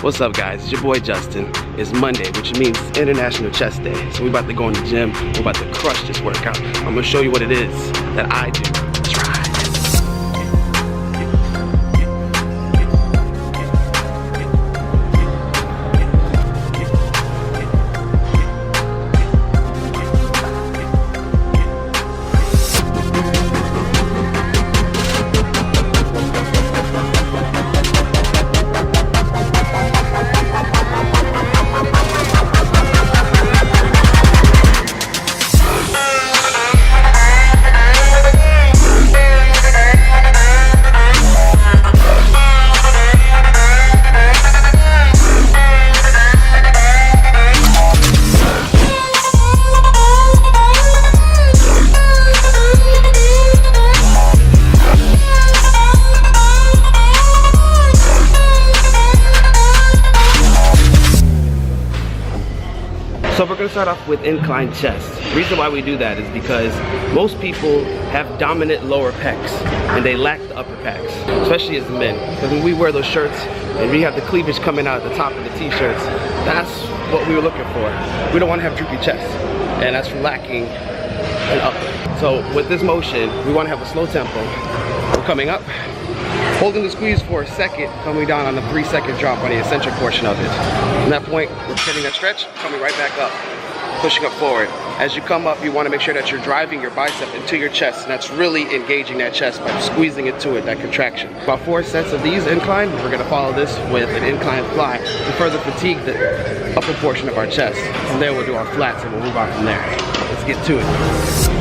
What's up guys, it's your boy Justin. It's Monday, which means International Chest Day. So we're about to go in the gym, we're about to crush this workout. I'm gonna show you what it is that I do. Try. So we're gonna start off with incline chest. The reason why we do that is because most people have dominant lower pecs and they lack the upper pecs, especially as men. Because when we wear those shirts and we have the cleavage coming out at the top of the t-shirts, that's what we were looking for. We don't want to have droopy chest, and that's lacking an upper. So with this motion, we want to have a slow tempo. We're coming up, holding the squeeze for a second, coming down on the 3-second drop on the eccentric portion of it. From that point, we're getting that stretch, coming right back up, pushing up forward. As you come up, you want to make sure that you're driving your bicep into your chest, and that's really engaging that chest by squeezing into it, that contraction. About 4 sets of these incline. We're going to follow this with an incline fly to further fatigue the upper portion of our chest. From there, we'll do our flats and we'll move on from there. Let's get to it.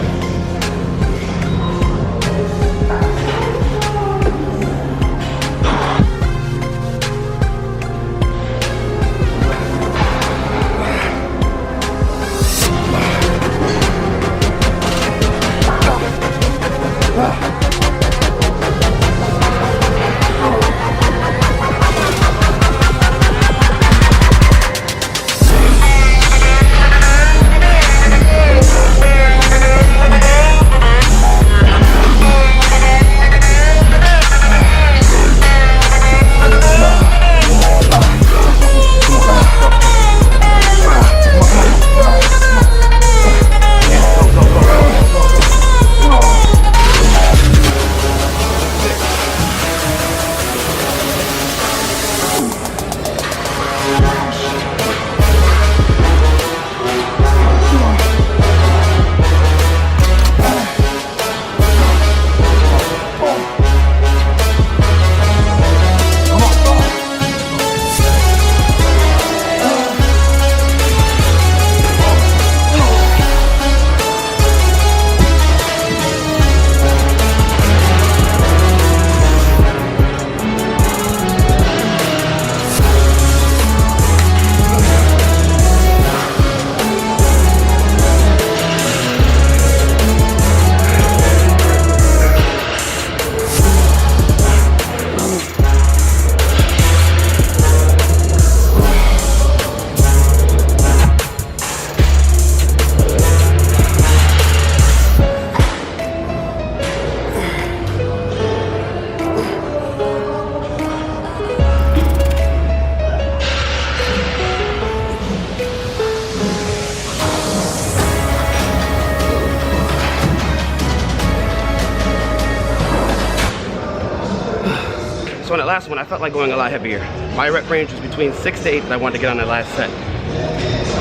So on that last one, I felt like going a lot heavier. My rep range was between 6 to 8 that I wanted to get on that last set.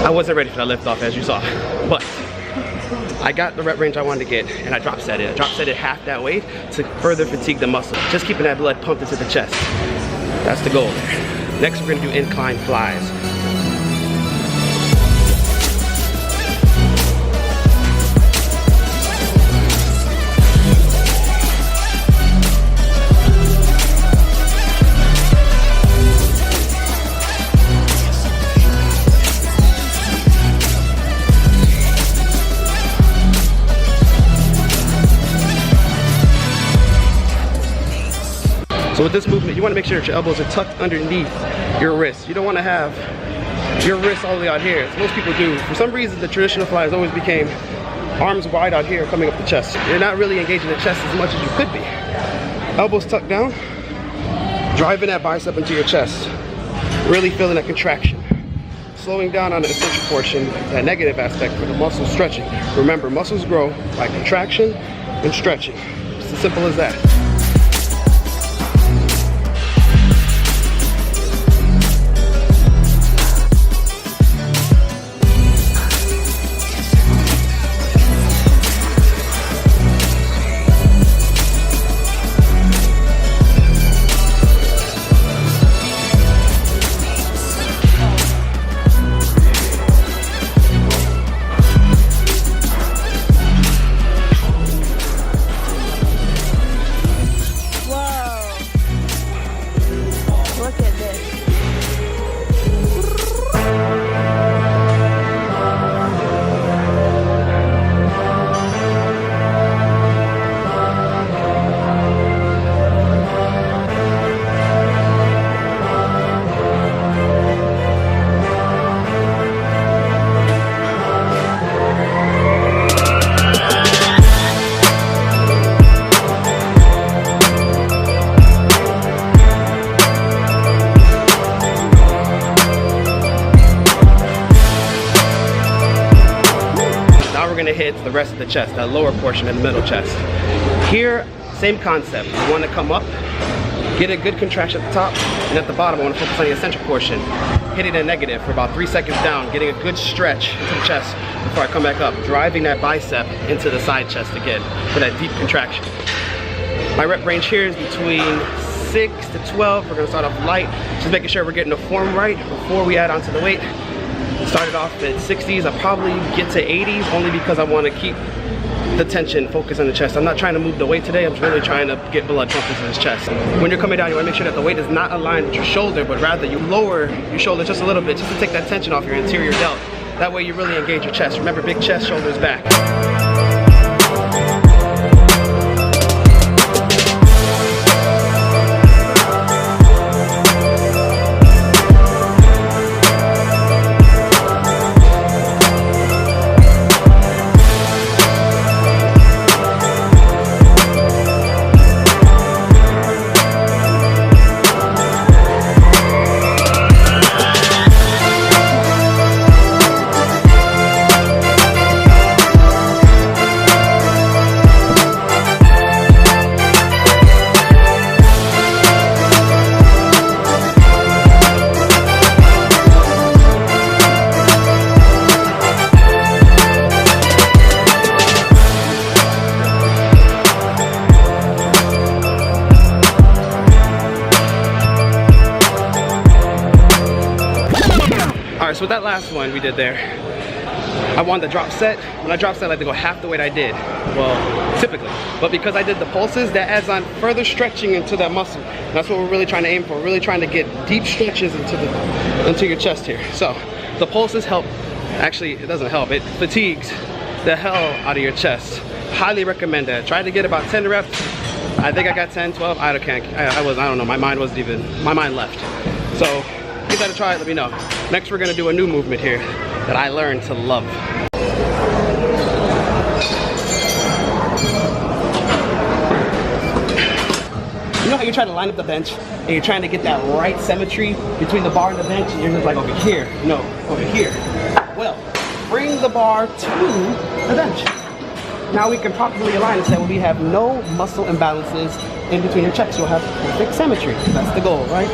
I wasn't ready for that lift off, as you saw, but I got the rep range I wanted to get, and I drop set it. I drop set it half that weight to further fatigue the muscle, just keeping that blood pumped into the chest. That's the goal there. Next, we're gonna do incline flies. So with this movement, you want to make sure that your elbows are tucked underneath your wrists. You don't want to have your wrists all the way out here, as most people do. For some reason, the traditional flies always became arms wide out here coming up the chest. You're not really engaging the chest as much as you could be. Elbows tucked down, driving that bicep into your chest. Really feeling that contraction. Slowing down on the eccentric portion, that negative aspect for the muscle stretching. Remember, muscles grow by contraction and stretching. It's as simple as that. Hit the rest of the chest, that lower portion in the middle chest. Here, same concept. You want to come up, get a good contraction at the top, and at the bottom I want to focus on the eccentric portion. Hitting a negative for about 3 seconds down, getting a good stretch into the chest before I come back up, driving that bicep into the side chest again for that deep contraction. My rep range here is between 6 to 12. We're going to start off light, just making sure we're getting the form right before we add on to the weight. Started off at 60s, I'll probably get to 80s only because I want to keep the tension focused on the chest. I'm not trying to move the weight today, I'm really trying to get blood pumping to this chest. When you're coming down, you want to make sure that the weight is not aligned with your shoulder, but rather you lower your shoulder just a little bit, just to take that tension off your anterior delt. That way you really engage your chest. Remember, big chest, shoulders back. So with that last one we did there, I wanted the drop set. When I drop set, I like to go half the weight I did, well, typically. But because I did the pulses, that adds on further stretching into that muscle. That's what we're really trying to aim for. We're really trying to get deep stretches into your chest here. So the pulses help. Actually, it doesn't help. It fatigues the hell out of your chest. Highly recommend that. Try to get about 10 reps. I think I got 10, 12. I don't know. My mind left. So give that a try, let me know. Next we're gonna do a new movement here that I learned to love. You know how you're trying to line up the bench and you're trying to get that right symmetry between the bar and the bench, and you're just like over here, no, over here. Well, bring the bar to the bench. Now we can properly align it so that we have no muscle imbalances in between your checks. You'll have perfect symmetry. That's the goal, right?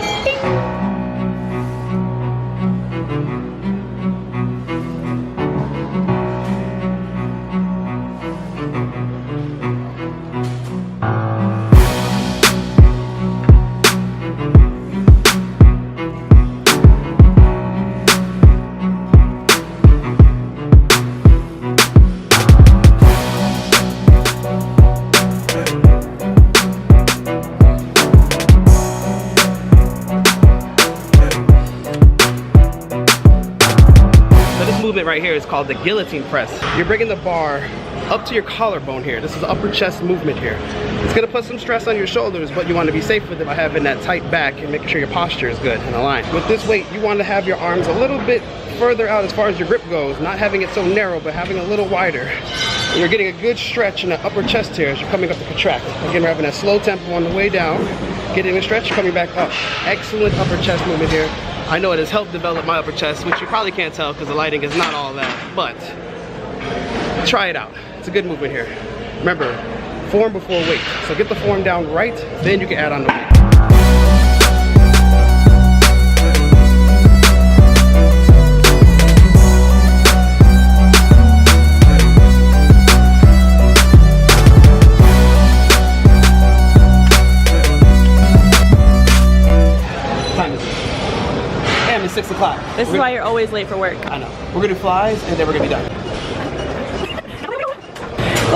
Right here is called the Guillotine Press. You're bringing the bar up to your collarbone here. This is the upper chest movement here. It's gonna put some stress on your shoulders, but you want to be safe with it by having that tight back and making sure your posture is good and aligned. With this weight, you want to have your arms a little bit further out as far as your grip goes, not having it so narrow, but having a little wider. And you're getting a good stretch in the upper chest here as you're coming up to contract. Again, we're having a slow tempo on the way down, getting a stretch, coming back up. Excellent upper chest movement here. I know it has helped develop my upper chest, which you probably can't tell because the lighting is not all that, but try it out. It's a good movement here. Remember, form before weight. So get the form down right, then you can add on the weight. Time is 6 o'clock. This is why you're always late for work. I know. We're gonna do flies and then we're gonna be done.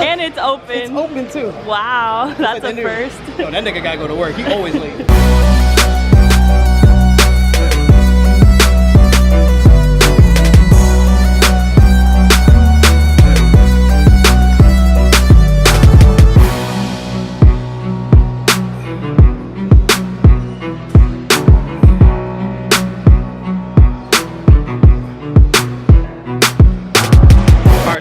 And it's open. It's open too. Wow, that's a first. Yo, that nigga gotta go to work. He always late.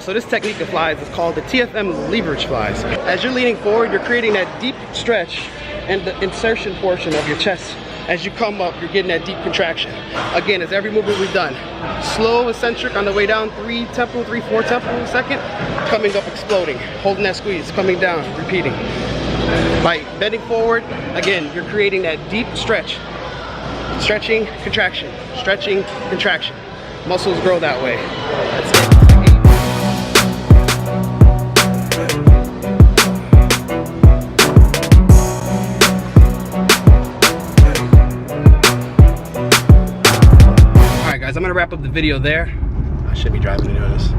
So this technique of flies is called the TFM Leverage Flies. As you're leaning forward, you're creating that deep stretch and the insertion portion of your chest. As you come up, you're getting that deep contraction. Again, as every movement we've done. Slow, eccentric on the way down, 3 tempo, 3, 4 tempo a second. Coming up, exploding. Holding that squeeze, coming down, repeating. By bending forward, again, you're creating that deep stretch. Stretching, contraction. Stretching, contraction. Muscles grow that way. That's it. I'm gonna wrap up the video there. I should be driving to do this.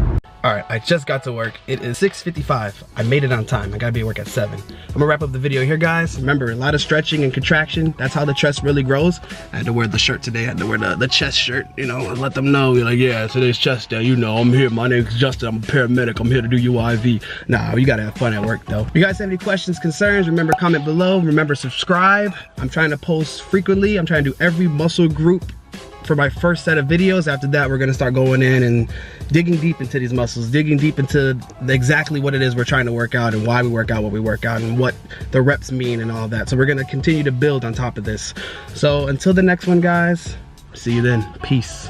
All right, I just got to work. It is 6:55. I made it on time. I gotta be at work at 7. I'm gonna wrap up the video here, guys. Remember, a lot of stretching and contraction. That's how the chest really grows. I had to wear the shirt today. I had to wear the chest shirt, you know, and let them know. You're like, yeah, today's chest day. You know, I'm here. My name's Justin. I'm a paramedic. I'm here to do UIV. Nah, you gotta have fun at work, though. If you guys have any questions, concerns, remember, comment below. Remember, subscribe. I'm trying to post frequently. I'm trying to do every muscle group for my first set of videos. After that, we're gonna start going in and digging deep into these muscles, digging deep into exactly what it is we're trying to work out and why we work out what we work out and what the reps mean and all that. So we're gonna continue to build on top of this. So until the next one, guys, see you then. Peace.